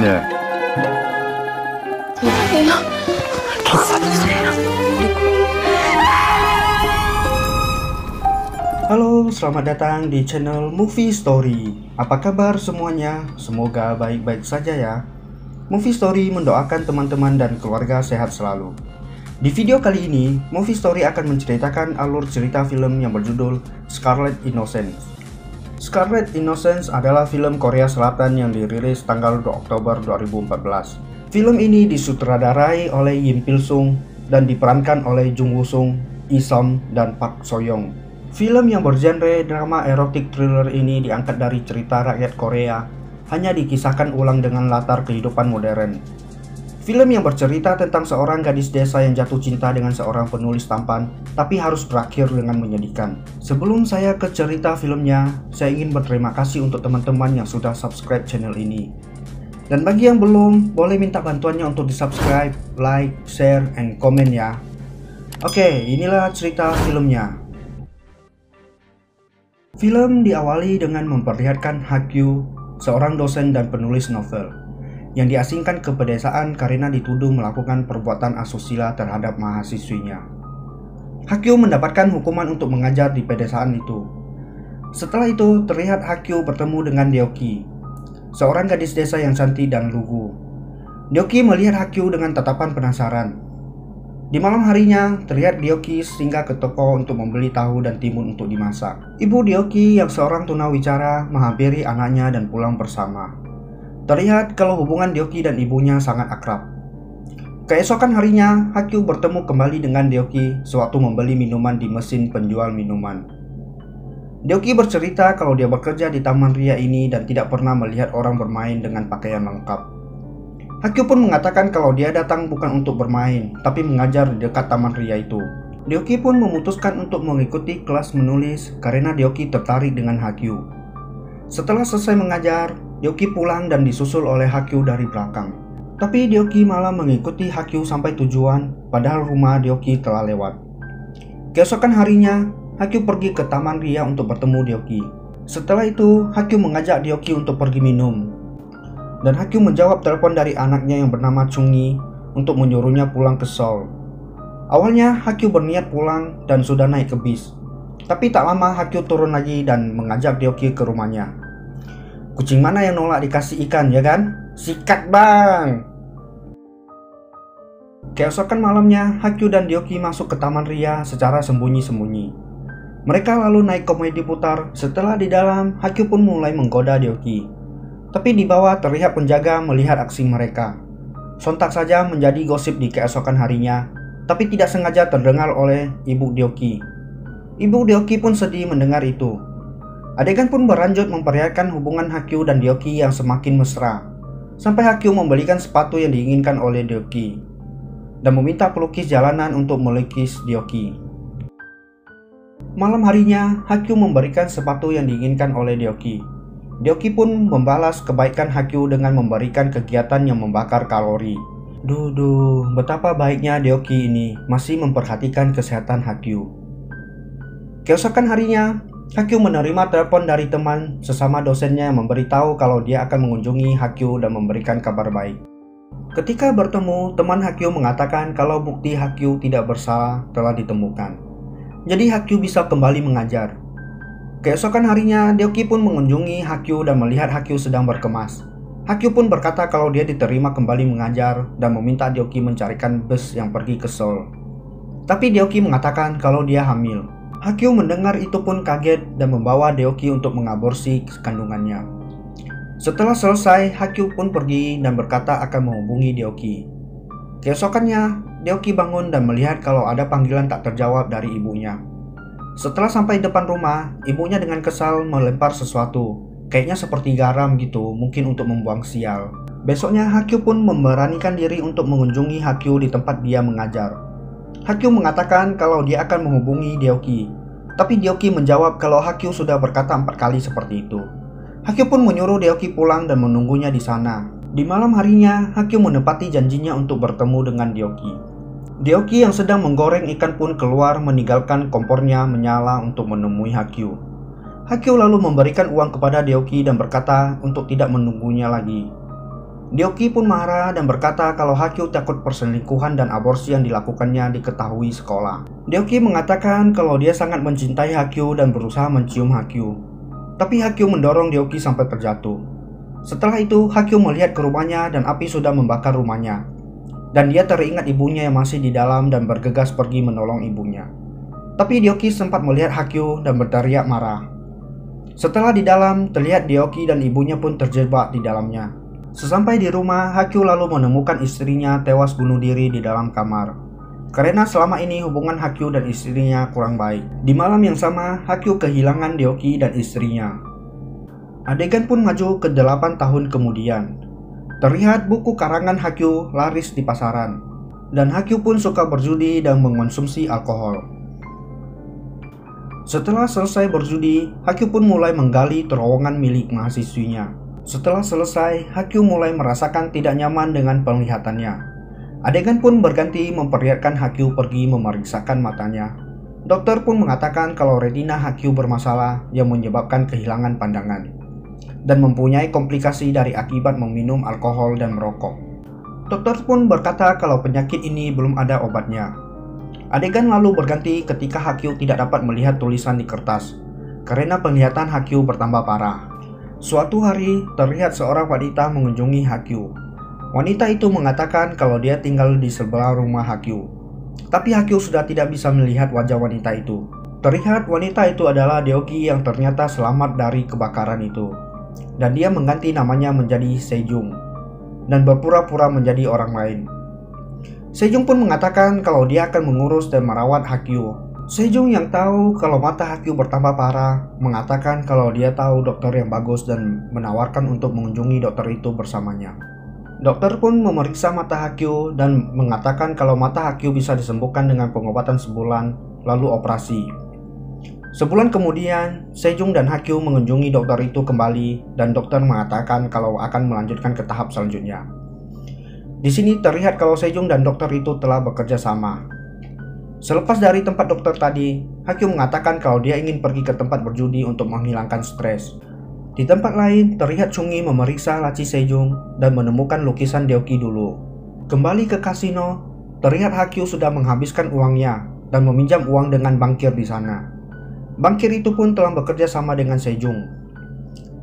Tante. Halo, selamat datang di channel Movie Story. Apa kabar semuanya? Semoga baik-baik saja ya. Movie Story mendoakan teman-teman dan keluarga sehat selalu. Di video kali ini, Movie Story akan menceritakan alur cerita film yang berjudul Scarlet Innocence. Scarlet Innocence adalah film Korea Selatan yang dirilis tanggal 2 Oktober 2014. Film ini disutradarai oleh Im Pil-sung dan diperankan oleh Jung Woo-sung, Lee Som, dan Park So-young. Film yang bergenre drama erotik thriller ini diangkat dari cerita rakyat Korea, hanya dikisahkan ulang dengan latar kehidupan modern. Film yang bercerita tentang seorang gadis desa yang jatuh cinta dengan seorang penulis tampan, tapi harus berakhir dengan menyedihkan. Sebelum saya ke cerita filmnya, saya ingin berterima kasih untuk teman-teman yang sudah subscribe channel ini. Dan bagi yang belum, boleh minta bantuannya untuk di subscribe, like, share, and comment ya. Oke, inilah cerita filmnya. Film diawali dengan memperlihatkan Hakyu, seorang dosen dan penulis novel, yang diasingkan ke pedesaan karena dituduh melakukan perbuatan asusila terhadap mahasiswinya. Hakyu mendapatkan hukuman untuk mengajar di pedesaan itu. Setelah itu, terlihat Hakyu bertemu dengan Deoki, seorang gadis desa yang cantik dan lugu. Deoki melihat Hakyu dengan tatapan penasaran. Di malam harinya, terlihat Deoki singgah ke toko untuk membeli tahu dan timun untuk dimasak. Ibu Deoki yang seorang tunawicara menghampiri anaknya dan pulang bersama. Terlihat kalau hubungan Deoki dan ibunya sangat akrab. Keesokan harinya, Hakyu bertemu kembali dengan Deoki sewaktu membeli minuman di mesin penjual minuman. Deoki bercerita kalau dia bekerja di taman ria ini dan tidak pernah melihat orang bermain dengan pakaian lengkap. Hakyu pun mengatakan kalau dia datang bukan untuk bermain, tapi mengajar di dekat taman ria itu. Deoki pun memutuskan untuk mengikuti kelas menulis karena Deoki tertarik dengan Hakyu. Setelah selesai mengajar, Deoki pulang dan disusul oleh Hakyu dari belakang. Tapi Deoki malah mengikuti Hakyu sampai tujuan, padahal rumah Deoki telah lewat. Keesokan harinya, Hakyu pergi ke taman ria untuk bertemu Deoki. Setelah itu, Hakyu mengajak Deoki untuk pergi minum. Dan Hakyu menjawab telepon dari anaknya yang bernama Chungi untuk menyuruhnya pulang ke Seoul. Awalnya Hakyu berniat pulang dan sudah naik ke bis. Tapi tak lama Hakyu turun lagi dan mengajak Deoki ke rumahnya. Kucing mana yang nolak dikasih ikan, ya kan? Sikat bang! Keesokan malamnya, Hakyu dan Deoki masuk ke taman ria secara sembunyi-sembunyi. Mereka lalu naik komedi putar. Setelah di dalam, Hakyu pun mulai menggoda Deoki. Tapi di bawah terlihat penjaga melihat aksi mereka. Sontak saja menjadi gosip di keesokan harinya, tapi tidak sengaja terdengar oleh ibu Deoki. Ibu Deoki pun sedih mendengar itu. Adegan pun berlanjut memperlihatkan hubungan Hakyu dan Deoki yang semakin mesra, sampai Hakyu membelikan sepatu yang diinginkan oleh Deoki dan meminta pelukis jalanan untuk melukis Deoki. Malam harinya, Hakyu memberikan sepatu yang diinginkan oleh Deoki. Deoki pun membalas kebaikan Hakyu dengan memberikan kegiatan yang membakar kalori. Duh, betapa baiknya Deoki ini masih memperhatikan kesehatan Hakyu. Keesokan harinya, Hakyu menerima telepon dari teman sesama dosennya yang memberitahu kalau dia akan mengunjungi Hakyu dan memberikan kabar baik. Ketika bertemu, teman Hakyu mengatakan kalau bukti Hakyu tidak bersalah telah ditemukan. Jadi Hakyu bisa kembali mengajar. Keesokan harinya, Deoki pun mengunjungi Hakyu dan melihat Hakyu sedang berkemas. Hakyu pun berkata kalau dia diterima kembali mengajar dan meminta Deoki mencarikan bus yang pergi ke Seoul. Tapi Deoki mengatakan kalau dia hamil. Hakyu mendengar itu pun kaget dan membawa Deoki untuk mengaborsi kandungannya. Setelah selesai, Hakyu pun pergi dan berkata akan menghubungi Deoki. Keesokannya, Deoki bangun dan melihat kalau ada panggilan tak terjawab dari ibunya. Setelah sampai depan rumah, ibunya dengan kesal melempar sesuatu, kayaknya seperti garam gitu, mungkin untuk membuang sial. Besoknya Hakyu pun memberanikan diri untuk mengunjungi Hakyu di tempat dia mengajar. Hakyu mengatakan kalau dia akan menghubungi Deoki, tapi Deoki menjawab kalau Hakyu sudah berkata 4 kali seperti itu. Hakyu pun menyuruh Deoki pulang dan menunggunya di sana. Di malam harinya, Hakyu menepati janjinya untuk bertemu dengan Deoki. Deoki yang sedang menggoreng ikan pun keluar meninggalkan kompornya menyala untuk menemui Hakyu. Hakyu lalu memberikan uang kepada Deoki dan berkata untuk tidak menunggunya lagi. Deoki pun marah dan berkata kalau Hakyu takut perselingkuhan dan aborsi yang dilakukannya diketahui sekolah. Deoki mengatakan kalau dia sangat mencintai Hakyu dan berusaha mencium Hakyu. Tapi Hakyu mendorong Deoki sampai terjatuh. Setelah itu, Hakyu melihat ke rumahnya dan api sudah membakar rumahnya. Dan dia teringat ibunya yang masih di dalam dan bergegas pergi menolong ibunya. Tapi Deoki sempat melihat Hakyu dan berteriak marah. Setelah di dalam, terlihat Deoki dan ibunya pun terjebak di dalamnya. Sesampai di rumah, Hakyu lalu menemukan istrinya tewas bunuh diri di dalam kamar. Karena selama ini hubungan Hakyu dan istrinya kurang baik. Di malam yang sama, Hakyu kehilangan Deoki dan istrinya. Adegan pun maju ke 8 tahun kemudian. Terlihat buku karangan Hakyu laris di pasaran. Dan Hakyu pun suka berjudi dan mengonsumsi alkohol. Setelah selesai berjudi, Hakyu pun mulai menggali terowongan milik mahasiswinya. Setelah selesai, Hakyu mulai merasakan tidak nyaman dengan penglihatannya. Adegan pun berganti memperlihatkan Hakyu pergi memeriksakan matanya. Dokter pun mengatakan kalau retina Hakyu bermasalah yang menyebabkan kehilangan pandangan dan mempunyai komplikasi dari akibat meminum alkohol dan merokok. Dokter pun berkata kalau penyakit ini belum ada obatnya. Adegan lalu berganti ketika Hakyu tidak dapat melihat tulisan di kertas karena penglihatan Hakyu bertambah parah. Suatu hari, terlihat seorang wanita mengunjungi Hakyu. Wanita itu mengatakan kalau dia tinggal di sebelah rumah Hakyu. Tapi Hakyu sudah tidak bisa melihat wajah wanita itu. Terlihat wanita itu adalah Deoki yang ternyata selamat dari kebakaran itu. Dan dia mengganti namanya menjadi Sejong dan berpura-pura menjadi orang lain. Sejong pun mengatakan kalau dia akan mengurus dan merawat Hakyu. Sejong yang tahu kalau mata Hakyu bertambah parah mengatakan kalau dia tahu dokter yang bagus dan menawarkan untuk mengunjungi dokter itu bersamanya. Dokter pun memeriksa mata Hakyu dan mengatakan kalau mata Hakyu bisa disembuhkan dengan pengobatan sebulan lalu operasi. Sebulan kemudian, Sejong dan Hakyu mengunjungi dokter itu kembali dan dokter mengatakan kalau akan melanjutkan ke tahap selanjutnya. Di sini terlihat kalau Sejong dan dokter itu telah bekerja sama. Selepas dari tempat dokter tadi, Hakyu mengatakan kalau dia ingin pergi ke tempat berjudi untuk menghilangkan stres. Di tempat lain, terlihat Chungi memeriksa laci Sejong dan menemukan lukisan Deoki dulu. Kembali ke kasino, terlihat Hakyu sudah menghabiskan uangnya dan meminjam uang dengan bankir di sana. Bankir itu pun telah bekerja sama dengan Sejong.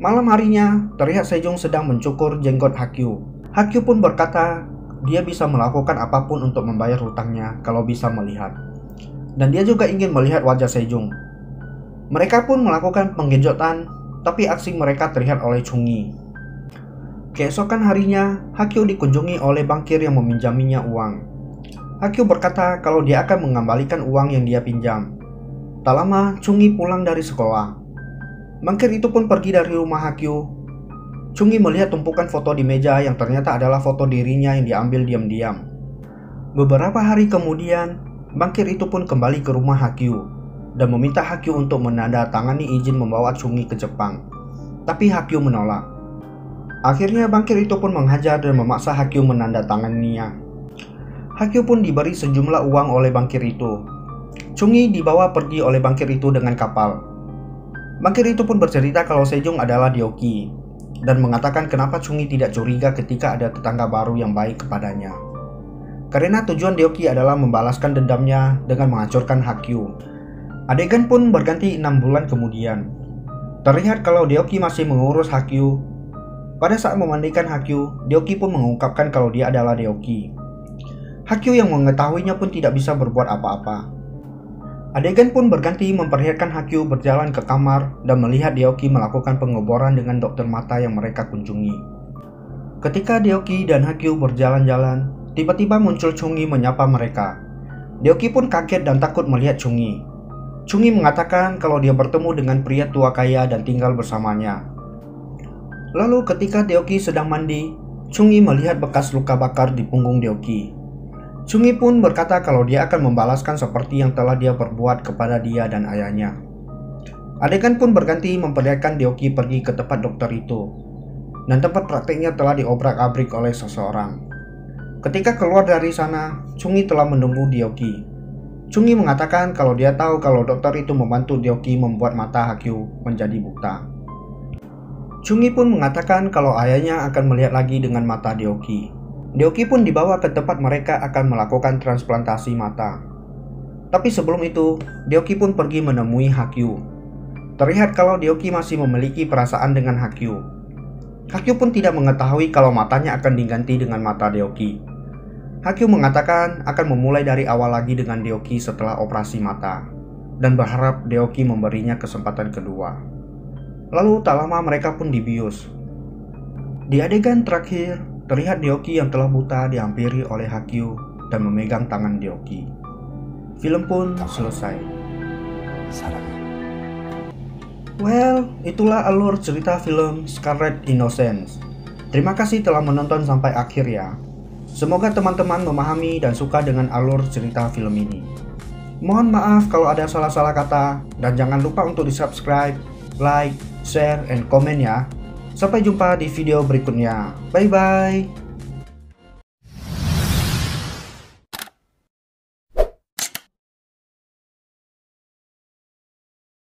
Malam harinya, terlihat Sejong sedang mencukur jenggot Hakyu. Hakyu pun berkata dia bisa melakukan apapun untuk membayar hutangnya kalau bisa melihat. Dan dia juga ingin melihat wajah Sejong. Mereka pun melakukan penggenjotan, tapi aksi mereka terlihat oleh Chungi. Keesokan harinya, Hakyu dikunjungi oleh bankir yang meminjaminya uang. Hakyu berkata kalau dia akan mengembalikan uang yang dia pinjam. Tak lama, Chungi pulang dari sekolah. Bankir itu pun pergi dari rumah Hakyu. Chungi melihat tumpukan foto di meja yang ternyata adalah foto dirinya yang diambil diam-diam. Beberapa hari kemudian, bankir itu pun kembali ke rumah Hakyu dan meminta Hakyu untuk menandatangani izin membawa Chungi ke Jepang. Tapi Hakyu menolak. Akhirnya bankir itu pun menghajar dan memaksa Hakyu menandatanganinya. Hakyu pun diberi sejumlah uang oleh bankir itu. Chungi dibawa pergi oleh bankir itu dengan kapal. Bankir itu pun bercerita kalau Sejong adalah Deoki dan mengatakan kenapa Chungi tidak curiga ketika ada tetangga baru yang baik kepadanya. Karena tujuan Deoki adalah membalaskan dendamnya dengan menghancurkan Hakyu. Adegan pun berganti 6 bulan kemudian. Terlihat kalau Deoki masih mengurus Hakyu. Pada saat memandikan Hakyu, Deoki pun mengungkapkan kalau dia adalah Deoki. Hakyu yang mengetahuinya pun tidak bisa berbuat apa-apa. Adegan pun berganti memperlihatkan Hakyu berjalan ke kamar dan melihat Deoki melakukan pengeboran dengan dokter mata yang mereka kunjungi. Ketika Deoki dan Hakyu berjalan-jalan, tiba-tiba muncul Chungi menyapa mereka. Deoki pun kaget dan takut melihat Chungi. Chungi mengatakan kalau dia bertemu dengan pria tua kaya dan tinggal bersamanya. Lalu ketika Deoki sedang mandi, Chungi melihat bekas luka bakar di punggung Deoki. Chungi pun berkata kalau dia akan membalaskan seperti yang telah dia perbuat kepada dia dan ayahnya. Adegan pun berganti memperlihatkan Deoki pergi ke tempat dokter itu, dan tempat praktiknya telah diobrak-abrik oleh seseorang. Ketika keluar dari sana, Chungi telah menunggu Deoki. Chungi mengatakan kalau dia tahu kalau dokter itu membantu Deoki membuat mata Hakyu menjadi buta. Chungi pun mengatakan kalau ayahnya akan melihat lagi dengan mata Deoki. Deoki pun dibawa ke tempat mereka akan melakukan transplantasi mata. Tapi sebelum itu, Deoki pun pergi menemui Hakyu. Terlihat kalau Deoki masih memiliki perasaan dengan Hakyu. Hakyu pun tidak mengetahui kalau matanya akan diganti dengan mata Deoki. Hakyu mengatakan akan memulai dari awal lagi dengan Deoki setelah operasi mata, dan berharap Deoki memberinya kesempatan kedua. Lalu tak lama mereka pun dibius. Di adegan terakhir, terlihat Deoki yang telah buta dihampiri oleh Hakyu dan memegang tangan Deoki. Film pun selesai. Well, itulah alur cerita film Scarlet Innocence. Terima kasih telah menonton sampai akhir ya. Semoga teman-teman memahami dan suka dengan alur cerita film ini. Mohon maaf kalau ada salah-salah kata, dan jangan lupa untuk di-subscribe, like, share, and komen ya. Sampai jumpa di video berikutnya. Bye-bye.